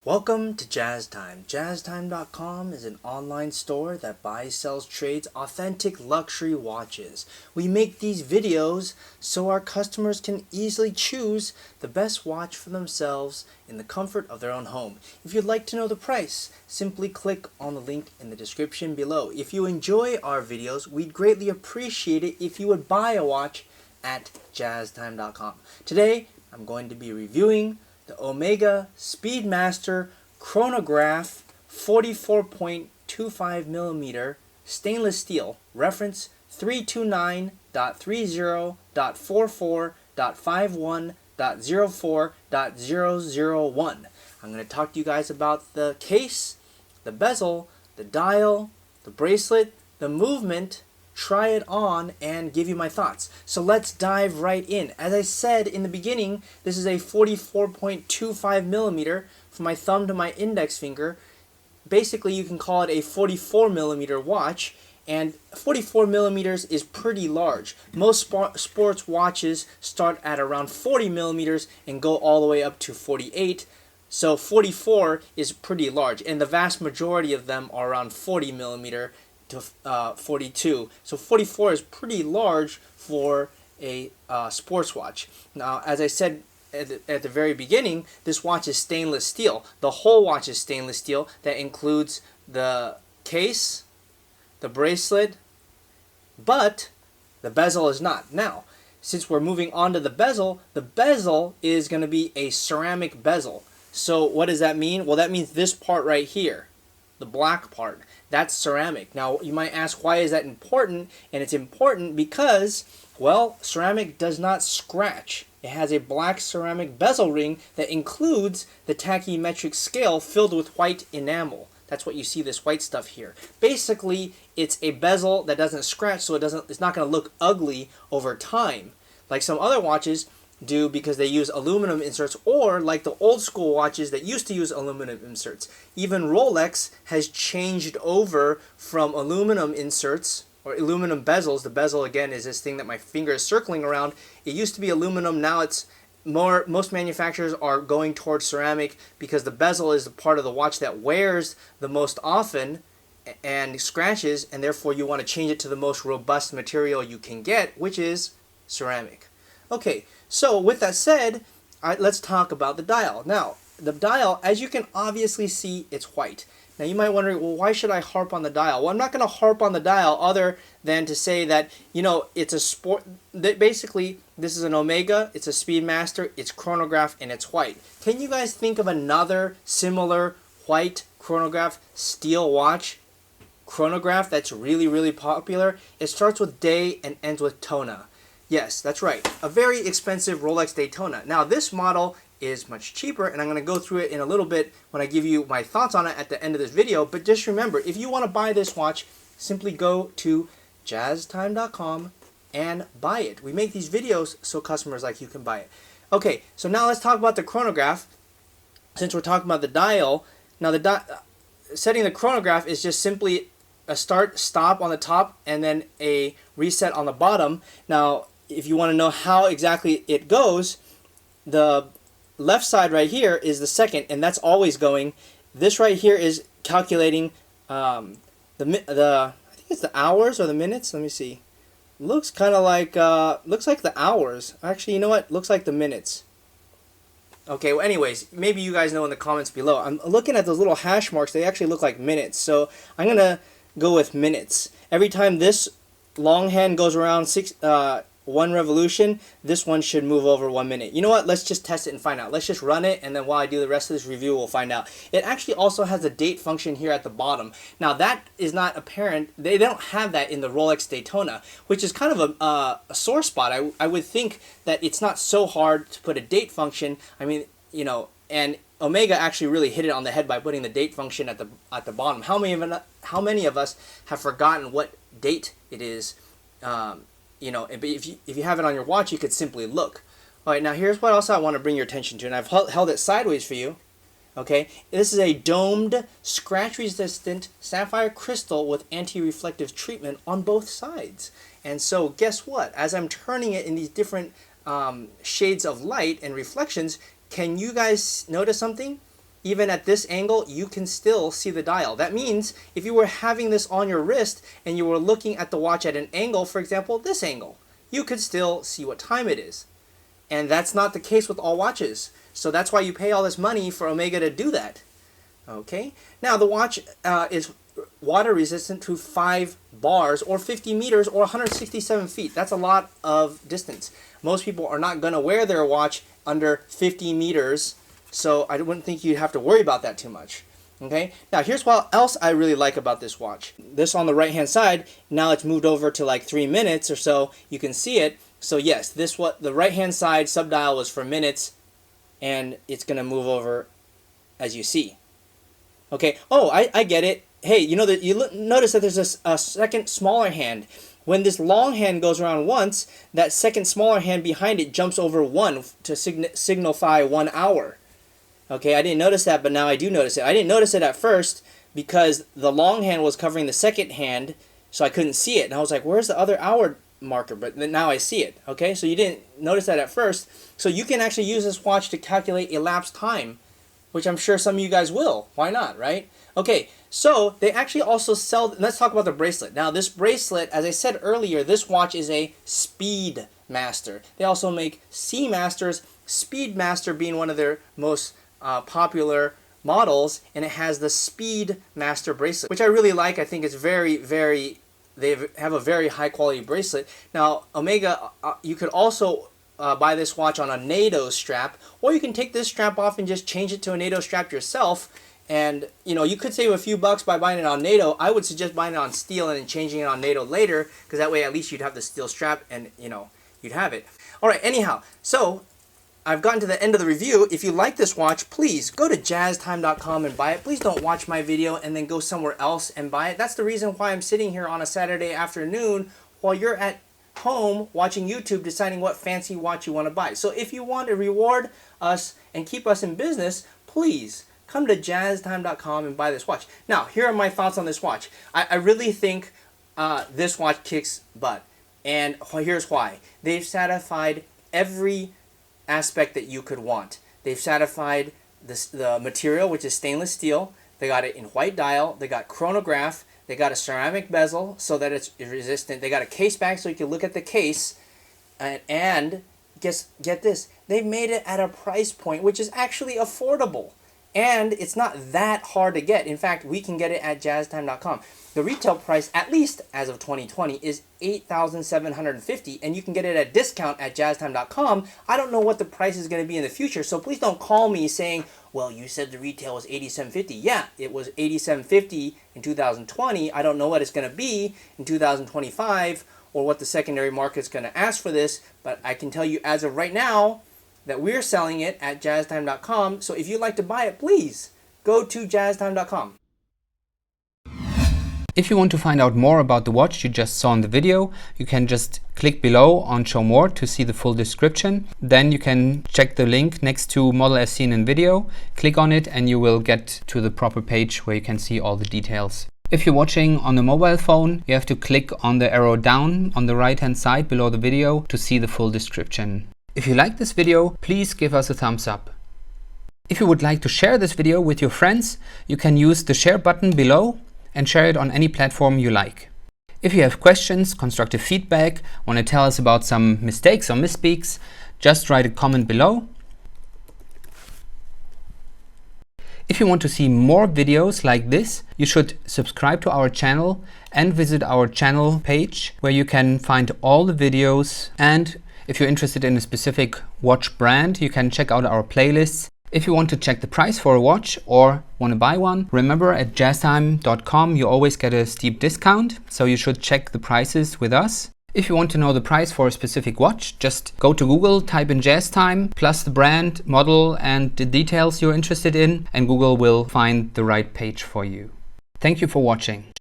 Welcome to Jazz Time. JazzTime.com is an online store that buys, sells, trades authentic luxury watches. We make these videos so our customers can easily choose the best watch for themselves in the comfort of their own home. If you'd like to know the price, simply click on the link in the description below. If you enjoy our videos, we'd greatly appreciate it if you would buy a watch at JazzTime.com. Today, I'm going to be reviewing the Omega Speedmaster Chronograph 44.25mm stainless steel, reference 329.30.44.51.04.001. I'm going to talk to you guys about the case, the bezel, the dial, the bracelet, the movement, try it on, and give you my thoughts. So let's dive right in. As I said in the beginning, this is a 44.25mm from my thumb to my index finger. Basically, you can call it a 44mm watch, and 44mm is pretty large. Most sports watches start at around 40mm and go all the way up to 48. So 44 is pretty large, and the vast majority of them are around 40mm to 42. So 44 is pretty large for a sports watch. Now, as I said at the very beginning, this watch is stainless steel. The whole watch is stainless steel. That includes the case, the bracelet, but the bezel is not. Now, since we're moving on to the bezel is going to be a ceramic bezel. So what does that mean? Well, that means this part right here, the black part, that's ceramic. Now, you might ask, why is that important? And it's important because, well, ceramic does not scratch. It has a black ceramic bezel ring that includes the tachymetric scale filled with white enamel. That's what you see, this white stuff here. Basically, it's a bezel that doesn't scratch, so it's not going to look ugly over time, like some other watches do, because they use aluminum inserts, or like the old school watches that used to use aluminum inserts. Even Rolex has changed over from aluminum inserts or aluminum bezels. The bezel, again, is this thing that my finger is circling around. It used to be aluminum, now it's more. Most manufacturers are going towards ceramic because the bezel is the part of the watch that wears the most often and scratches, and therefore you want to change it to the most robust material you can get, which is ceramic. Okay, so with that said, let's talk about the dial. Now, the dial, as you can obviously see, it's white. Now, you might wonder, well, why should I harp on the dial? Well, I'm not going to harp on the dial other than to say that, you know, it's a sport. Basically, this is an Omega, it's a Speedmaster, it's Chronograph, and it's white. Can you guys think of another similar white Chronograph steel watch? Chronograph that's really, really popular. It starts with day and ends with Tona. Yes, that's right. A very expensive Rolex Daytona. Now, this model is much cheaper, and I'm going to go through it in a little bit when I give you my thoughts on it at the end of this video. But just remember, if you want to buy this watch, simply go to JazzTime.com and buy it. We make these videos so customers like you can buy it. Okay, so now let's talk about the chronograph. Since we're talking about the dial, now setting the chronograph is just simply a start, stop on the top, and then a reset on the bottom. Now, if you want to know how exactly it goes, the left side right here is the second, and that's always going. This right here is calculating I think it's the hours or the minutes. Let me see. Looks kind of like looks like the hours. Actually, you know what? Looks like the minutes. Okay, well, anyways, maybe you guys know in the comments below. I'm looking at those little hash marks. They actually look like minutes. So I'm going to go with minutes. Every time this long hand goes around one revolution, this one should move over 1 minute. You know what? Let's just test it and find out. Let's just run it, and then while I do the rest of this review, we'll find out. It actually also has a date function here at the bottom. Now, that is not apparent. They don't have that in the Rolex Daytona, which is kind of a sore spot. I would think that it's not so hard to put a date function. I mean, you know, and Omega actually really hit it on the head by putting the date function at the bottom. How many of us have forgotten what date it is? You know, if you have it on your watch, you could simply look. All right, now here's what else I want to bring your attention to, and I've held it sideways for you. Okay, this is a domed, scratch-resistant sapphire crystal with anti-reflective treatment on both sides. And so, guess what? As I'm turning it in these different shades of light and reflections, can you guys notice something? even at this angle, you can still see the dial. That means if you were having this on your wrist and you were looking at the watch at an angle, for example, this angle, you could still see what time it is. And that's not the case with all watches. So that's why you pay all this money for Omega to do that. Okay, now the watch is water resistant to 5 bars or 50 meters or 167 feet. That's a lot of distance. Most people are not going to wear their watch under 50 meters, so I wouldn't think you'd have to worry about that too much. Okay, now here's what else I really like about this watch. This on the right hand side, now it's moved over to like 3 minutes or so. You can see it. So yes, the right hand side subdial was for minutes, and it's going to move over as you see. Okay, oh, I get it. Hey, you know that notice that there's a second smaller hand. When this long hand goes around once, that second smaller hand behind it jumps over 1 to signify 1 hour. Okay, I didn't notice that, but now I do notice it. I didn't notice it at first because the long hand was covering the second hand, so I couldn't see it. And I was like, where's the other hour marker? But now I see it. Okay, so you didn't notice that at first. So you can actually use this watch to calculate elapsed time, which I'm sure some of you guys will. Why not, right? Okay, so they actually also sell, let's talk about the bracelet. Now this bracelet, as I said earlier, this watch is a Speedmaster. They also make Seamasters, Speedmaster being one of their most popular models, and it has the Speedmaster bracelet, which I really like. I think it's very, they have a very high quality bracelet. Now Omega, you could also buy this watch on a NATO strap, or you can take this strap off and just change it to a NATO strap yourself. And you know, you could save a few bucks by buying it on NATO. I would suggest buying it on steel and then changing it on NATO later, because that way at least you'd have the steel strap and you know, you'd have it. Alright, anyhow, so I've gotten to the end of the review. If you like this watch, please go to jazztime.com and buy it. Please don't watch my video and then go somewhere else and buy it. That's the reason why I'm sitting here on a Saturday afternoon while you're at home watching YouTube deciding what fancy watch you want to buy. So if you want to reward us and keep us in business, please come to jazztime.com and buy this watch. Now, here are my thoughts on this watch. I really think this watch kicks butt. And here's why. They've satisfied every aspect that you could want. They've satisfied the material, which is stainless steel. They got it in white dial. They got chronograph. They got a ceramic bezel so that it's resistant. They got a case back so you can look at the case. And get this. They've made it at a price point which is actually affordable. And it's not that hard to get. In fact, we can get it at jazztime.com. The retail price, at least as of 2020, is $8,750, and you can get it at discount at jazztime.com. I don't know what the price is going to be in the future, so please don't call me saying, well, you said the retail was $87.50. Yeah, it was $87.50 in 2020. I don't know what it's going to be in 2025 or what the secondary market's going to ask for this, but I can tell you as of right now that we're selling it at jazztime.com. So if you'd like to buy it, please go to jazztime.com. If you want to find out more about the watch you just saw in the video, you can just click below on Show More to see the full description. Then you can check the link next to model as seen in video, click on it, and you will get to the proper page where you can see all the details. If you're watching on a mobile phone, you have to click on the arrow down on the right hand side below the video to see the full description. If you like this video, please give us a thumbs up. If you would like to share this video with your friends, you can use the share button below and share it on any platform you like. If you have questions, constructive feedback, want to tell us about some mistakes or misspeaks, just write a comment below. If you want to see more videos like this, you should subscribe to our channel and visit our channel page where you can find all the videos. And if you're interested in a specific watch brand, you can check out our playlists. If you want to check the price for a watch or want to buy one, remember at jazztime.com you always get a steep discount, so you should check the prices with us. If you want to know the price for a specific watch, just go to Google, type in JazzTime, plus the brand, model and the details you're interested in, and Google will find the right page for you. Thank you for watching.